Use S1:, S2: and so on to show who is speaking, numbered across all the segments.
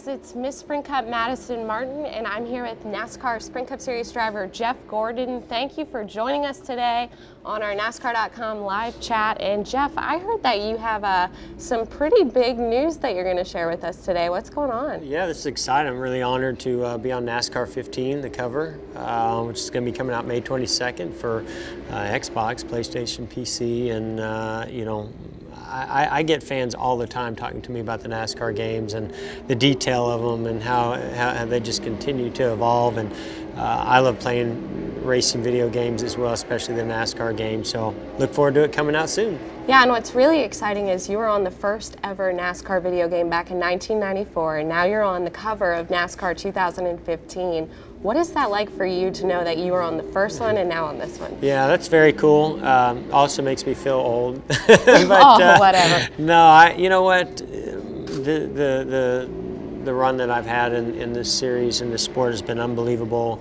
S1: guys, it's Miss Sprint Cup Madison Martin, and I'm here with NASCAR Sprint Cup Series driver Jeff Gordon. Thank you for joining us today on our NASCAR.com live chat. And Jeff, I heard that you have some pretty big news that you're going to share with us today. What's going on?
S2: Yeah, this is exciting. I'm really honored to be on NASCAR 15, the cover, which is going to be coming out May 22nd for Xbox, PlayStation, PC, and you know, I get fans all the time talking to me about the NASCAR games and the detail of them and how they just continue to evolve. And I love playing racing video games as well, especially the NASCAR game. So look forward to it coming out soon.
S1: Yeah, and what's really exciting is you were on the first ever NASCAR video game back in 1994, and now you're on the cover of NASCAR 2015. What is that like for you to know that you were on the first one and now on this one?
S2: Yeah, that's very cool. Also makes me feel old. But,
S1: oh, whatever.
S2: No, you know what? The run that I've had in this series and this sport has been unbelievable.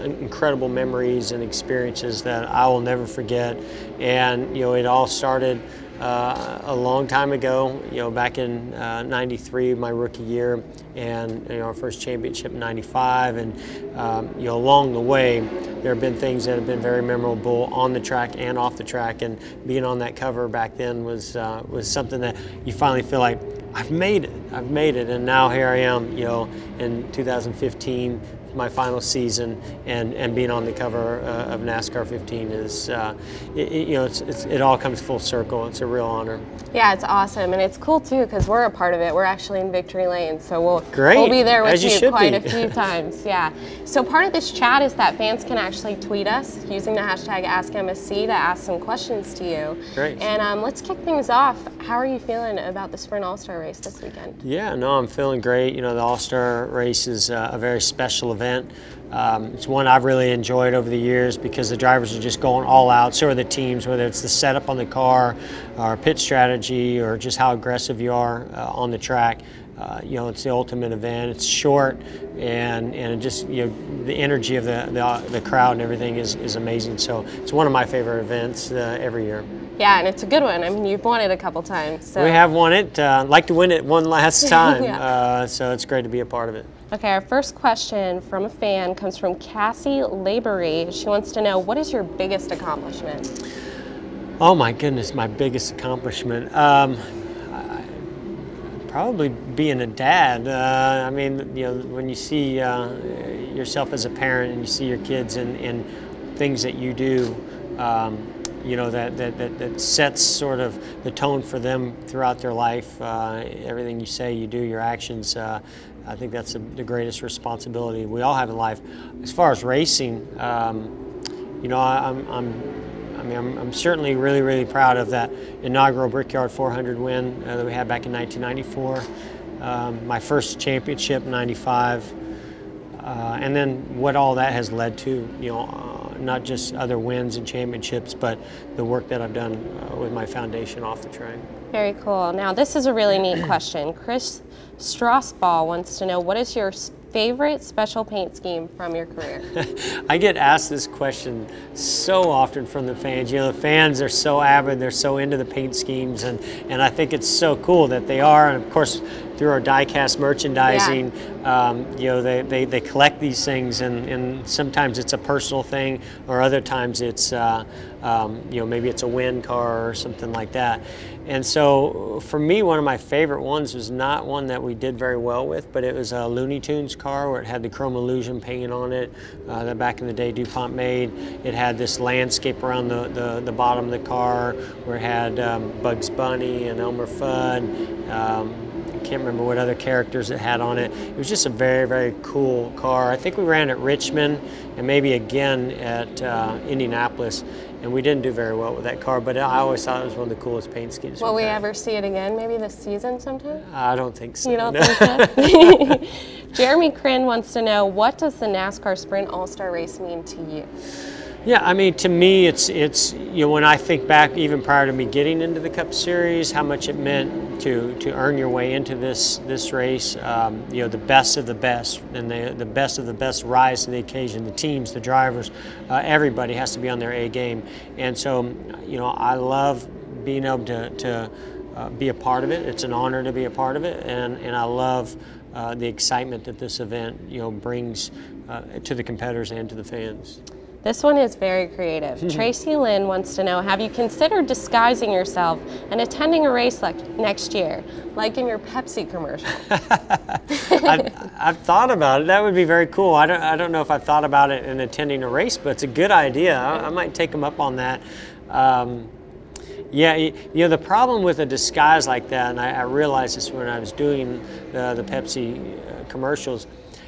S2: Incredible memories and experiences that I will never forget. And you know, it all started a long time ago, you know, back in '93, my rookie year, and you know, our first championship in '95. And you know, along the way, there have been things that have been very memorable on the track and off the track. And being on that cover back then was something that you finally feel like, I've made it, and now here I am, you know, in 2015. My final season, and being on the cover of NASCAR 15 is, you know, it all comes full circle. It's a real honor.
S1: Yeah, it's awesome, and it's cool too because we're a part of it. We're actually in Victory Lane, so we'll be there with you quite a few times. Yeah. So part of this chat is that fans can actually tweet us using the hashtag AskMSC to ask some questions to you.
S2: Great.
S1: And let's kick things off. How are you feeling about the Sprint All-Star Race this weekend?
S2: Yeah, no, I'm feeling great. You know, the All-Star Race is a very special event. It's one I've really enjoyed over the years because the drivers are just going all out. So are the teams, whether it's the setup on the car, or pit strategy, or just how aggressive you are on the track. You know, it's the ultimate event. It's short, and it just, you know, the energy of the crowd and everything is amazing. So it's one of my favorite events every year.
S1: Yeah, and it's a good one. I mean, you've won it a couple times. So.
S2: We have won it. I'd like to win it one last time. Yeah. So it's great to be a part of it.
S1: Okay, our first question from a fan comes from Cassie Laborie. She wants to know, what is your biggest accomplishment?
S2: Oh my goodness, my biggest accomplishment. Probably being a dad. I mean, you know, when you see yourself as a parent and you see your kids and things that you do, you know, that sets sort of the tone for them throughout their life. Everything you say, you do, your actions. I think that's the greatest responsibility we all have in life. As far as racing, you know, I'm certainly really proud of that inaugural Brickyard 400 win that we had back in 1994. My first championship in '95, and then what all that has led to, you know, not just other wins and championships, but the work that I've done with my foundation off the track.
S1: Very cool. Now, this is a really neat question. Chris Strasball wants to know, what is your favorite special paint scheme from your career?
S2: I get asked this question so often from the fans. You know, the fans are so avid, they're so into the paint schemes, and I think it's so cool that they are. And of course, through our die-cast merchandising, you know, they collect these things, and sometimes it's a personal thing, or other times it's, you know, maybe it's a win car or something like that. And so for me, one of my favorite ones was not one that we did very well with, but it was a Looney Tunes car where it had the Chrome Illusion paint on it that back in the day DuPont made. It had this landscape around the bottom of the car where it had Bugs Bunny and Elmer Fudd. I can't remember what other characters it had on it. It was just a very cool car. I think we ran at Richmond and maybe again at Indianapolis, and we didn't do very well with that car, but I always thought it was one of the coolest paint schemes.
S1: Will we ever see it again, maybe this season sometime?
S2: I don't think so.
S1: You don't think so? Jeremy Crin wants to know, what does the NASCAR Sprint All-Star Race mean to you?
S2: Yeah, I mean, to me, it's you know, when I think back, even prior to me getting into the Cup Series, how much it meant to earn your way into this race. You know, the best of the best, and the best of the best rise to the occasion. The teams, the drivers, everybody has to be on their A game. And so, you know, I love being able to be a part of it. It's an honor to be a part of it, and I love the excitement that this event brings to the competitors and to the fans.
S1: This one is very creative. Tracy Lynn wants to know, have you considered disguising yourself and attending a race next year, like in your Pepsi commercial?
S2: I've thought about it. That would be very cool. I don't know if I've thought about it in attending a race, but it's a good idea. I might take them up on that. Yeah, the problem with a disguise like that, and I realized this when I was doing the Pepsi commercials,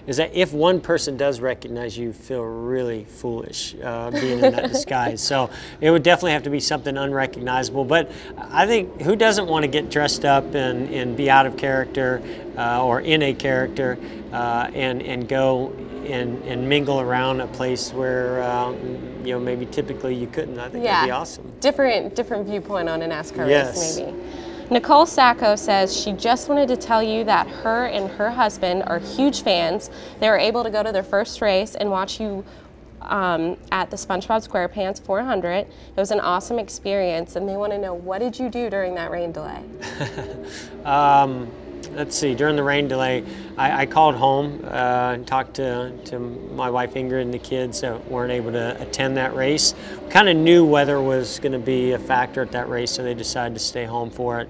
S2: is that if one person does recognize you, feel really foolish being in that disguise. So it would definitely have to be something unrecognizable. But I think, who doesn't want to get dressed up and be out of character or in a character and go and mingle around a place where maybe typically you couldn't. I think that'd be awesome. Different
S1: viewpoint on a NASCAR race, maybe. Nicole Sacco says she just wanted to tell you that her and her husband are huge fans. They were able to go to their first race and watch you at the SpongeBob SquarePants 400. It was an awesome experience, and they want to know, what did you do during that rain delay?
S2: Let's see, during the rain delay, I called home and talked to my wife Ingrid and the kids that weren't able to attend that race. We kind of knew weather was going to be a factor at that race, so they decided to stay home for it.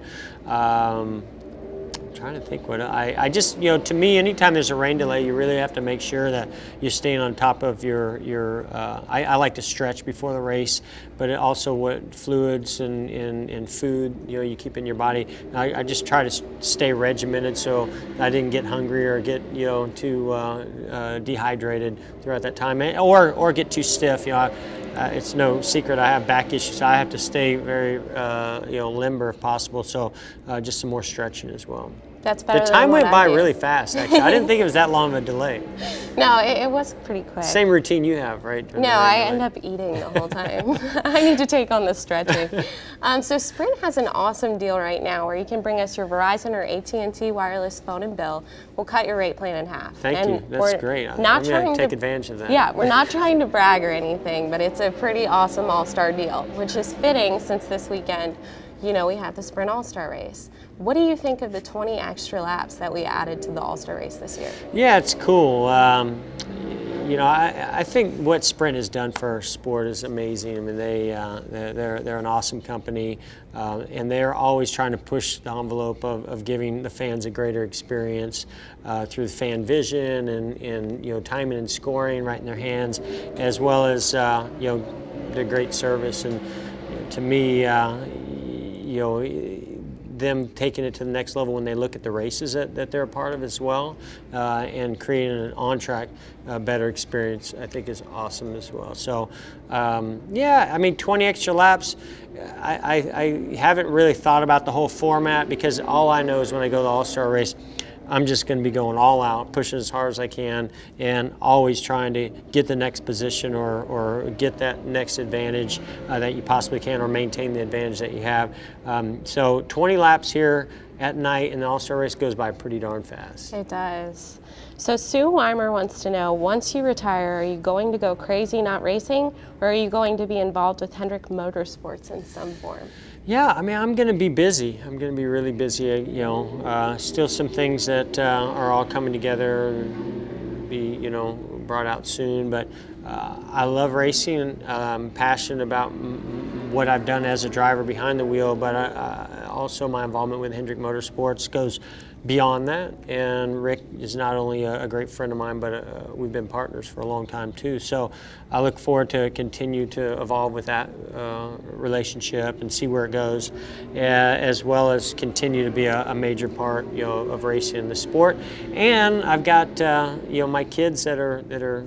S2: Trying to think what I just, to me, anytime there's a rain delay, you really have to make sure that you're staying on top of your I like to stretch before the race, but also what fluids and food you keep in your body. I just try to stay regimented so I didn't get hungry or get too dehydrated throughout that time, or get too stiff. It's no secret I have back issues, so I have to stay very limber if possible, so just some more stretching as well.
S1: That's better.
S2: The time went by really fast, actually. I didn't think it was that long of a delay.
S1: No, it was pretty quick.
S2: Same routine you have, right?
S1: No, I end up eating the whole time. I need to take on the stretching. So Sprint has an awesome deal right now where you can bring us your Verizon or AT&T wireless phone and bill. We'll cut your rate plan in half.
S2: Thank you. That's great. I'm going to take advantage of that.
S1: Yeah, we're not trying to brag or anything, but it's a pretty awesome all-star deal, which is fitting since this weekend, we had the Sprint All-Star Race. What do you think of the 20 extra laps that we added to the All-Star Race this year? Yeah,
S2: it's cool. I think what Sprint has done for our sport is amazing. I mean, they're an awesome company, and they're always trying to push the envelope of giving the fans a greater experience through fan vision and timing and scoring right in their hands, as well as the great service. And to me, them taking it to the next level when they look at the races that they're a part of as well, and creating an on-track better experience, I think is awesome as well. So yeah, I mean, 20 extra laps, I haven't really thought about the whole format, because all I know is when I go to the All-Star Race, I'm just going to be going all out, pushing as hard as I can, and always trying to get the next position or get that next advantage that you possibly can, or maintain the advantage that you have. So 20 laps here at night in the All-Star Race goes by pretty darn fast.
S1: It does. So Sue Weimer wants to know, once you retire, are you going to go crazy not racing, or are you going to be involved with Hendrick Motorsports in some form?
S2: Yeah, I mean, I'm going to be busy. I'm going to be really busy. Still some things that are all coming together and be, brought out soon. But I love racing. I'm passionate about what I've done as a driver behind the wheel, but also my involvement with Hendrick Motorsports goes beyond that. And Rick is not only a great friend of mine, but we've been partners for a long time too. So I look forward to continue to evolve with that relationship and see where it goes, as well as continue to be a major part, of racing in the sport. And I've got my kids that are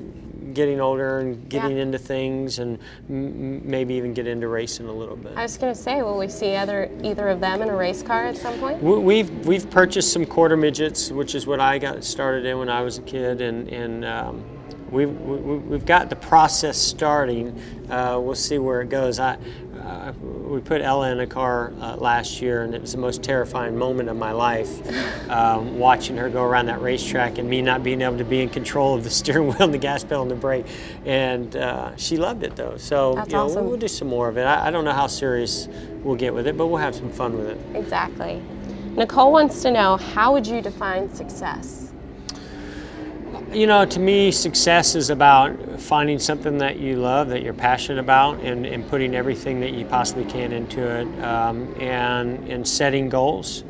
S2: getting older and getting into things, and maybe even get into racing a little bit.
S1: I was going to say, will we see either of them in a race car at some point?
S2: We've purchased some quarter midgets, which is what I got started in when I was a kid, and we've got the process starting. We'll see where it goes. we put Ella in a car last year, and it was the most terrifying moment of my life, watching her go around that racetrack and me not being able to be in control of the steering wheel and the gas pedal and the brake. And she loved it though. So
S1: That's
S2: you know,
S1: awesome.
S2: we'll do some more of it. I don't know how serious we'll get with it, but we'll have some fun with it.
S1: Exactly. Nicole wants to know, how would you define success?
S2: You know, to me, success is about finding something that you love, that you're passionate about, and putting everything that you possibly can into it, and setting goals.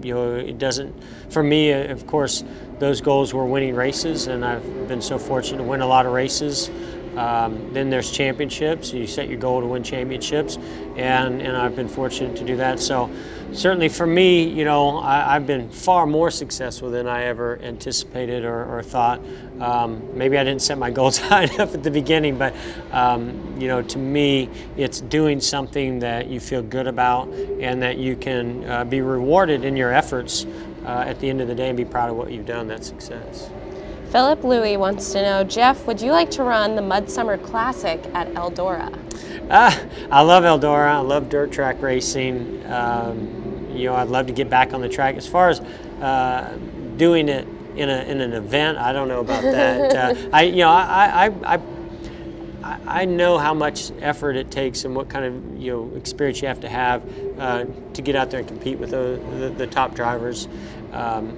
S2: You know, it doesn't, for me, of course, those goals were winning races, and I've been so fortunate to win a lot of races. Then there's championships. You set your goal to win championships, and I've been fortunate to do that. So certainly for me, you know, I've been far more successful than I ever anticipated or thought. Maybe I didn't set my goals high enough at the beginning, but you know, to me, it's doing something that you feel good about and that you can be rewarded in your efforts at the end of the day and be proud of what you've done. That's success.
S1: Philip Louie wants to know, Jeff, would you like to run the Mud Summer Classic at Eldora?
S2: I love Eldora. I love dirt track racing. You know, I'd love to get back on the track. As far as doing it in an event, I don't know about that. I know how much effort it takes and what kind of experience you have to get out there and compete with the top drivers.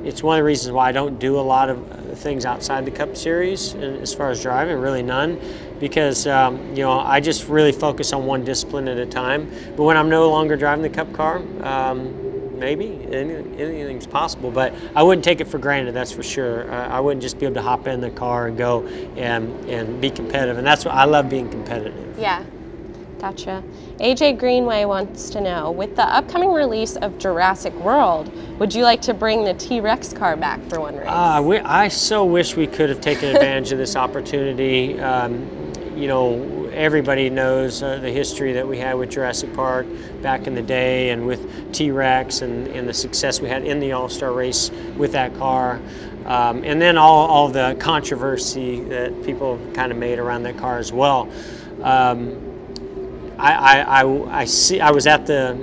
S2: It's one of the reasons why I don't do a lot of things outside the Cup Series, and as far as driving, really none, because I just really focus on one discipline at a time. But when I'm no longer driving the Cup car, maybe anything's possible, but I wouldn't take it for granted, that's for sure. I wouldn't just be able to hop in the car and go and be competitive, and that's what I love, being competitive.
S1: Yeah, gotcha. AJ Greenway wants to know, with the upcoming release of Jurassic World, would you like to bring the T-Rex car back for one race?
S2: I so wish we could have taken advantage of this opportunity. You know, everybody knows the history that we had with Jurassic Park back in the day, and with T-Rex and the success we had in the All-Star Race with that car. And then all the controversy that people kind of made around that car as well. I was at the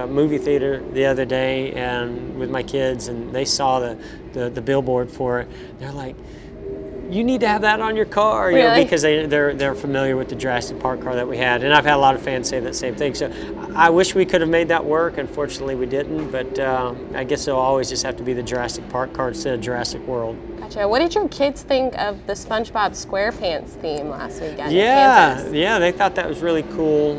S2: movie theater the other day and with my kids, and they saw the billboard for it. They're like, you need to have that on your car, you know, because they're familiar with the Jurassic Park car that we had, and I've had a lot of fans say that same thing. So I wish we could have made that work. Unfortunately, we didn't. But I guess it'll always just have to be the Jurassic Park car instead of Jurassic World. Gotcha.
S1: What did your kids think of the SpongeBob SquarePants theme last weekend?
S2: Yeah, they thought that was really cool.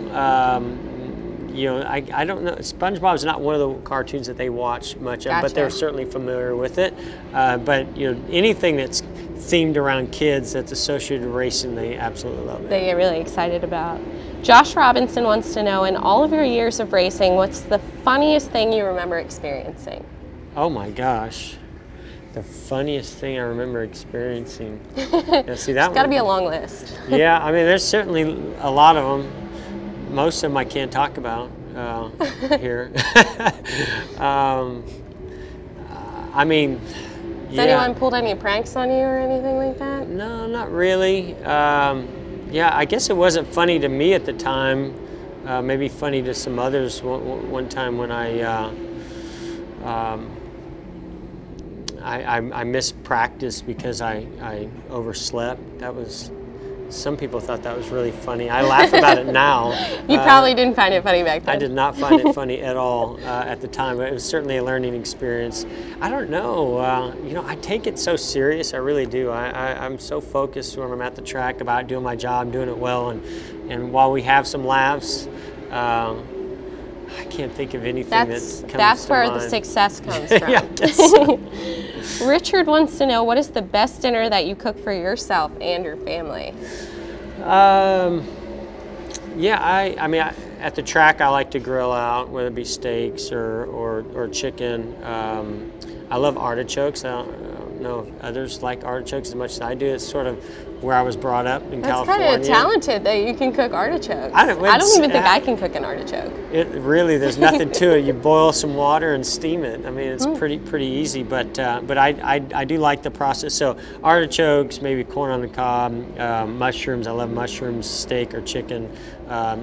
S2: You know, I don't know. SpongeBob's not one of the cartoons that they watch much of, but they're certainly familiar with it. But you know, anything that's themed around kids that's associated with racing, they absolutely love it.
S1: They get really excited about. Josh Robinson wants to know, in all of your years of racing, what's the funniest thing you remember experiencing?
S2: Oh my gosh. The funniest thing I remember experiencing. Yeah, see, that
S1: it's got to be a long list.
S2: Yeah, I mean, there's certainly a lot of them. Most of them I can't talk about here. I mean,
S1: has anyone pulled any pranks on you or anything like that?
S2: No, not really. Yeah, I guess it wasn't funny to me at the time. Maybe funny to some others. One time when I missed practice because I overslept. That was, some people thought that was really funny. I laugh about it now.
S1: You probably didn't find it funny back then.
S2: I did not find it funny at all at the time, but it was certainly a learning experience. I don't know, you know, I take it so serious, I really do. I'm so focused when I'm at the track about doing my job, doing it well, and while we have some laughs, I can't think of anything that comes to mind.
S1: That's where the success comes from.
S2: Yeah, I guess so.
S1: Richard wants to know, what is the best dinner that you cook for yourself and your family?
S2: Yeah, I mean, at the track, I like to grill out, whether it be steaks or chicken. I love artichokes. I don't know if others like artichokes as much as I do. It's sort of where I was brought up in California.
S1: That's kind of talented that you can cook artichokes. I don't even think I can cook an artichoke.
S2: Really, there's nothing to it. You boil some water and steam it. I mean, it's pretty easy, but I do like the process. So artichokes, maybe corn on the cob, mushrooms. I love mushrooms, steak or chicken.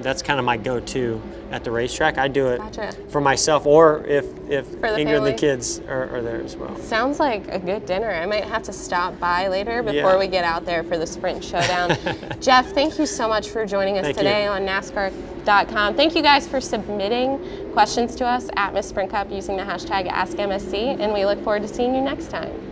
S2: that's kind of my go-to at the racetrack. I do it
S1: Gotcha.
S2: for myself, or if
S1: For the
S2: Ingrid and
S1: family.
S2: the kids are there as well.
S1: Sounds like a good dinner. I might have to stop by later before we get out there for the Sprint Showdown. Jeff, thank you so much for joining us today on NASCAR.com. Thank you guys for submitting questions to us at Miss Sprint Cup using the hashtag AskMSC, and we look forward to seeing you next time.